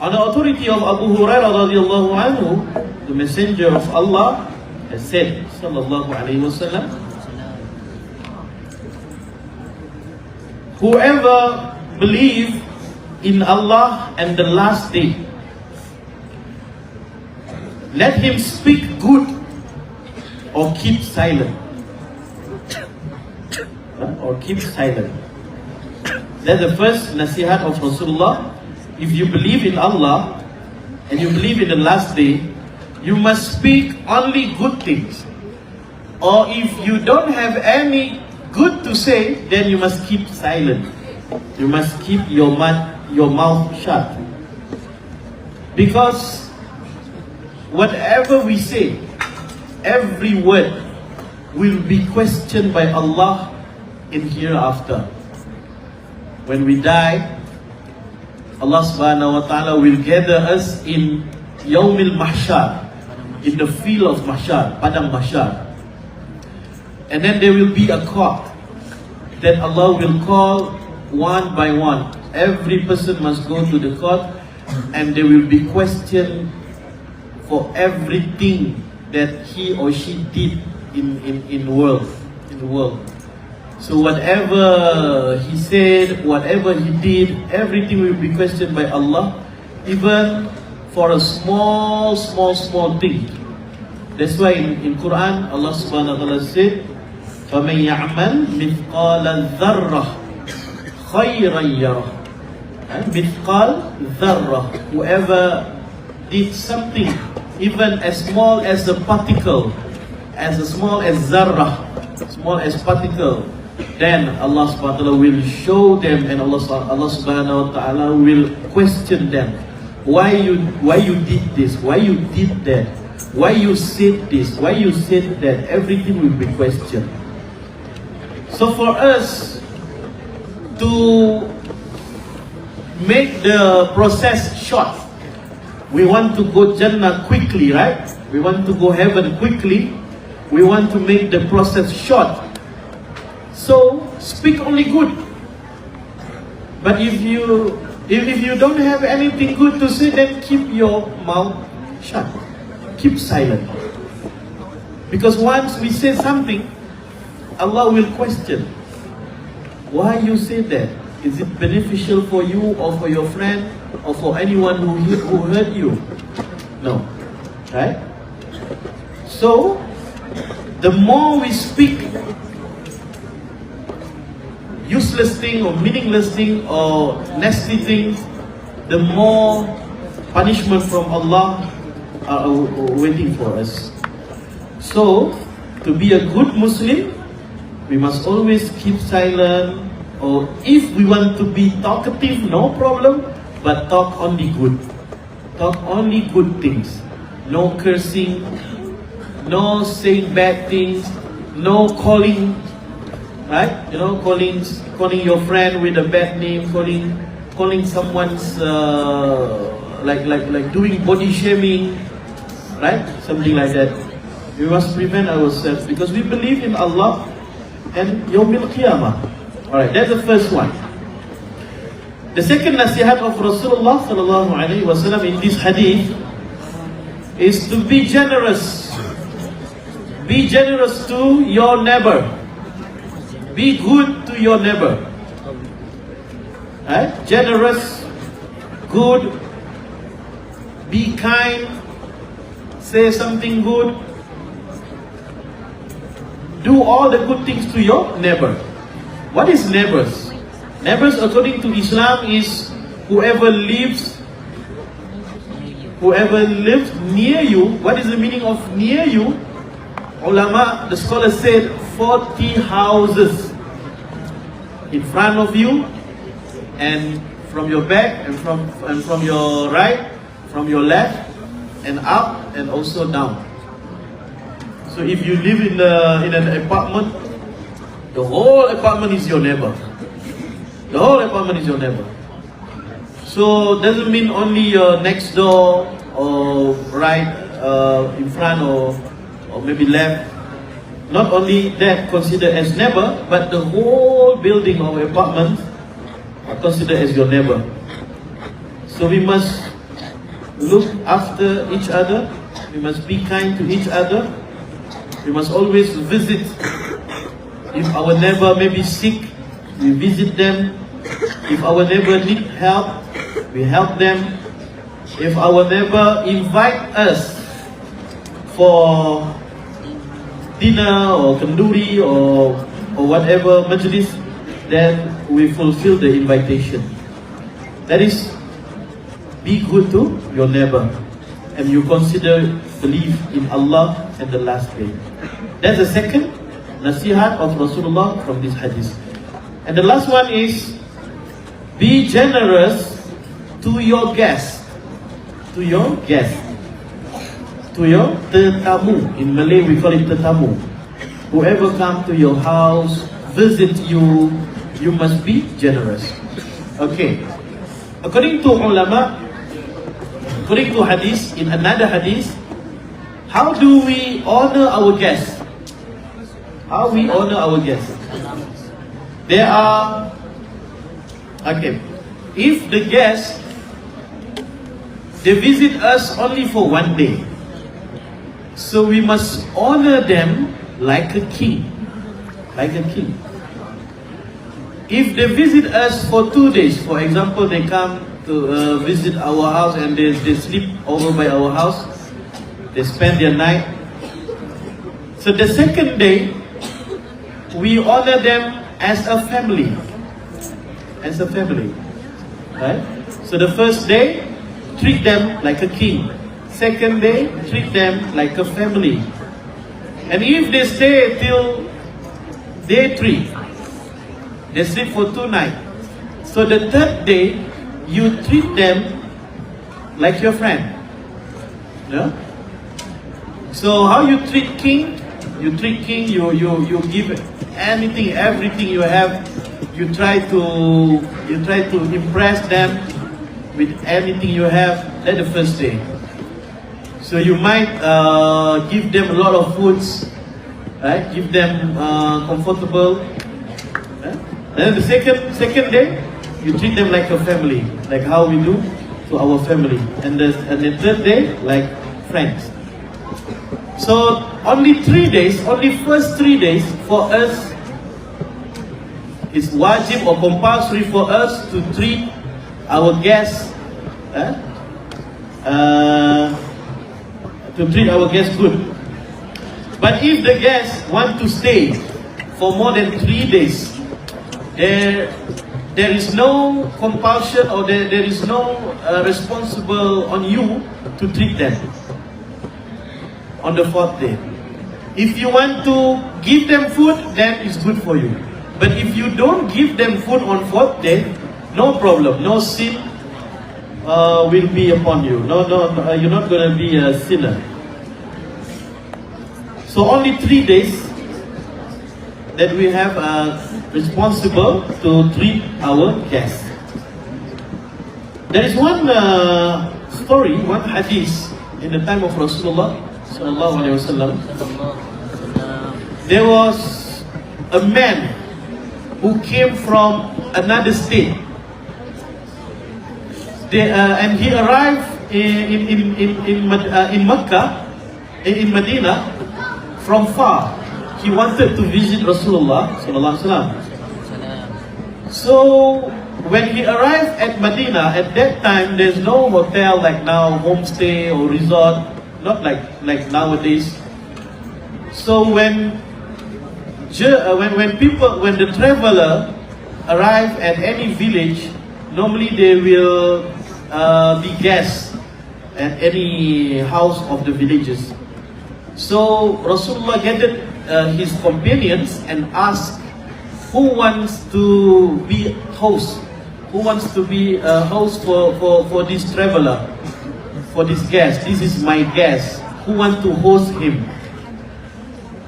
On the authority of Abu Hurairah radiallahu anhu, the Messenger of Allah has said, sallallahu alayhi wasallam, whoever believes in Allah and the last day, let him speak good or keep silent. Or keep silent. That's the first nasihat of Rasulullah. If you believe in Allah and you believe in the last day, you must speak only good things. Or if you don't have any good to say, then you must keep silent. You must keep your mouth shut. Because whatever we say, every word will be questioned by Allah in hereafter. When we die, Allah subhanahu wa ta'ala will gather us in Yawmil Mahshar, in the field of Mahshar, Padang Mahshar. And then there will be a court that Allah will call one by one. Every person must go to the court and they will be questioned for everything that he or she did in the world. So whatever he said, whatever he did, everything will be questioned by Allah, even for a small thing. That's why in Quran, Allah subhanahu wa ta'ala said, فَمَنْ يَعْمَلْ مِثْقَالَ ذَرَّةٍ خَيْرًا يَرَهُ. Mithqal dharrah. Whoever did something, even as small as a particle, as small as zarrah, small as particle, then Allah subhanahu wa ta'ala will show them, and Allah subhanahu wa ta'ala will question them. Why you did this? Why you did that? Why you said this? Why you said that? Everything will be questioned. So for us to make the process short, we want to go Jannah quickly, right? We want to go heaven quickly. We want to make the process short. So speak only good. But if you don't have anything good to say, then keep your mouth shut. Keep silent. Because once we say something, Allah will question. Why you say that? Is it beneficial for you or for your friend or for anyone who heard you? No. Right? So, the more we speak useless thing or meaningless thing or nasty things, the more punishment from Allah are waiting for us. So, to be a good Muslim, we must always keep silent. Or if we want to be talkative, no problem, but talk only good. Talk only good things. No cursing, no saying bad things, no calling, right? You know, calling your friend with a bad name, calling someone's like doing body shaming, right? Something like that. We must prevent ourselves because we believe in Allah and Yawmil Qiyamah. Alright, that's the first one. The second nasihat of Rasulullah sallallahu alaihi wasallam in this hadith is to be generous. Be generous to your neighbor. Be good to your neighbor. Right? Generous, good, be kind, say something good. Do all the good things to your neighbor. What is neighbors? Neighbors according to Islam is whoever lives near you. What is the meaning of near you? Ulama, the scholar said 40 houses in front of you, and from your back, and from your right, from your left, and up, and also down. So if you live in an apartment, the whole apartment is your neighbor. The whole apartment is your neighbor. So doesn't mean only your next door or right in front or maybe left. Not only that considered as neighbor, but the whole building or apartment are considered as your neighbor. So we must look after each other. We must be kind to each other. We must always visit. If our neighbor may be sick, we visit them. If our neighbor need help, we help them. If our neighbor invite us for dinner or al-Kandhlawi or whatever majlis, then we fulfill the invitation. That is, be good to your neighbor, and you consider believe in Allah and the last day. That's the second nasihat of Rasulullah from this hadith. And the last one is, be generous to your guests. To your guests. To your tetamu. In Malay we call it tetamu. Whoever come to your house, visit you, you must be generous. Okay. According to ulama, according to hadith, in another hadith, how do we honor our guests? How we honor our guests? There are, okay, if the guests, they visit us only for one day, so we must honor them like a king. Like a king. If they visit us for 2 days, for example, they come to visit our house and they sleep over by our house, they spend their night. So the second day, we honor them as a family. As a family. Right? So the first day, treat them like a king. Second day, treat them like a family. And if they stay till day 3, they sleep for 2 nights. So the third day, you treat them like your friend. Yeah? So how you treat king? You treat king, you give anything, everything you have. You try to impress them with anything you have. That's the first day. So you might give them a lot of foods, right? Give them comfortable. Right? Then the second day, you treat them like a family, like how we do to our family. And the third day, like friends. So only 3 days, only first 3 days for us, it's wajib or compulsory for us to treat our guests, good. But if the guests want to stay for more than 3 days, there is no compulsion or there is no responsible on you to treat them on the 4th day. If you want to give them food, then it's good for you. But if you don't give them food on 4th day, no problem, no sin will be upon you. No, you're not going to be a sinner. So only 3 days that we have responsible to treat our guests. There is one story, one hadith in the time of Rasulullah sallallahu alaihi wasallam. There was a man who came from another state. And he arrived in Mecca, in Medina, from far. He wanted to visit Rasulullah sallallahu alaihi wasallam. So when he arrived at Medina, at that time there's no hotel like now, homestay or resort, not like nowadays. So when the traveler arrive at any village, normally they will be guests at any house of the villagers. So Rasulullah gathered his companions and asked, who wants to be host? Who wants to be a host for this traveler, for this guest? This is my guest. Who wants to host him?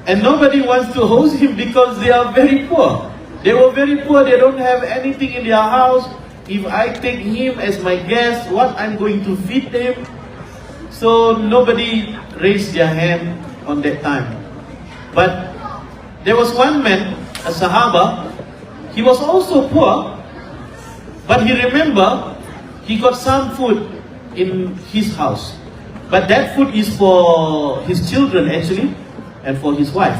And nobody wants to host him because they are very poor. They were very poor. They don't have anything in their house. If I take him as my guest, what I'm going to feed him? So nobody raised their hand on that time. But there was one man, a Sahaba. He was also poor, but he remembered he got some food in his house. But that food is for his children actually, and for his wife.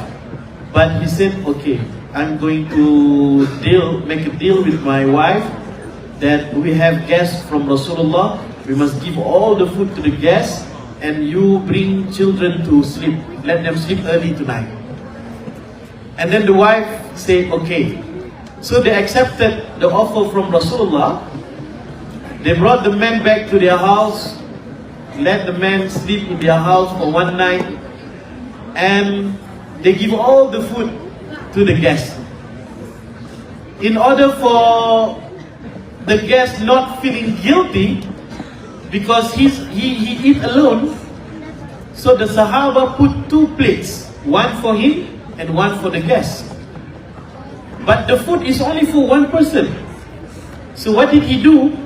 But he said, okay, I'm going to make a deal with my wife that we have guests from Rasulullah. We must give all the food to the guests, and you bring children to sleep. Let them sleep early tonight. And then the wife said, okay. So they accepted the offer from Rasulullah. They brought the men back to their house, let the men sleep in their house for one night, and they give all the food to the guests. In order for the guest not feeling guilty, because he eat alone, so the Sahaba put 2 plates, one for him and one for the guest. But the food is only for one person. So what did he do?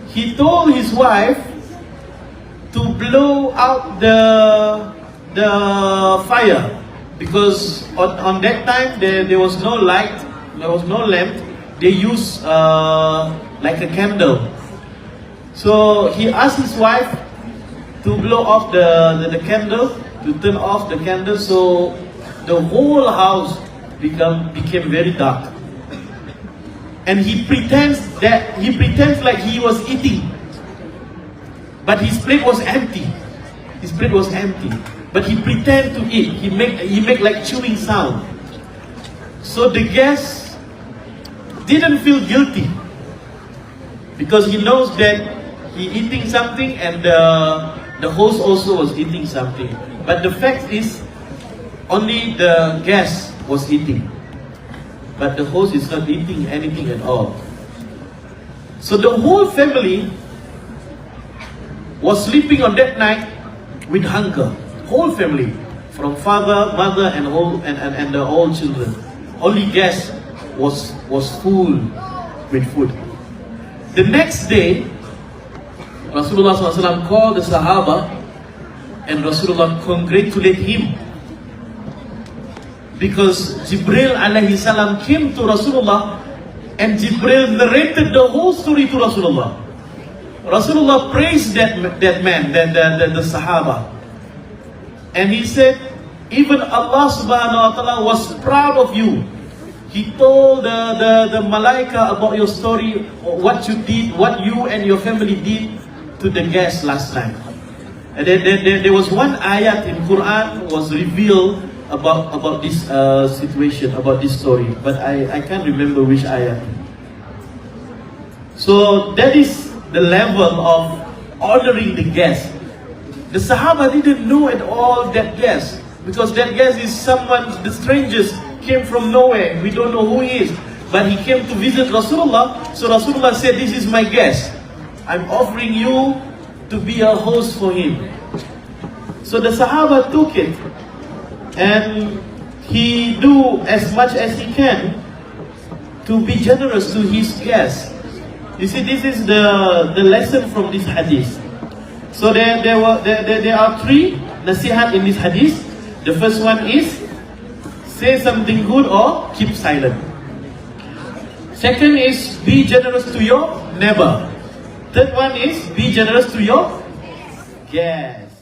He told his wife to blow out the fire, because on that time there was no light, there was no lamp. They used like a candle. So he asked his wife to blow off the candle, to turn off the candle, so the whole house became very dark. And he pretends like he was eating, but his plate was empty. His plate was empty, but he pretended to eat. He make like chewing sound. So the guest didn't feel guilty, because he knows that he eating something, and the host also was eating something. But the fact is, only the guest was eating, but the host is not eating anything at all. So the whole family was sleeping on that night with hunger. Whole family, from father, mother, and the all children. Only guest was full with food. The next day, Rasulullah SAW called the Sahaba, and Rasulullah congratulated him, because Jibril alayhi salam came to Rasulullah, and Jibril narrated the whole story to Rasulullah. Rasulullah praised that man, the Sahaba, and he said, even Allah subhanahu wa ta'ala was proud of you. He told the malaika about your story, what you did, what you and your family did to the guests last night. And there was one ayat in Quran was revealed about this situation, about this story, but I can't remember which ayat. So that is the level of honoring the guest. The Sahaba didn't know at all that guest, because that guest is someone, the strangers came from nowhere, we don't know who he is, but he came to visit Rasulullah. So Rasulullah said, this is my guest, I'm offering you to be a host for him. So the Sahaba took it, and he do as much as he can to be generous to his guests. You see, this is the lesson from this hadith. So there are 3 nasihat in this hadith. The first one is, say something good or keep silent. Second is, be generous to your neighbor. Third one is, be generous to your guests.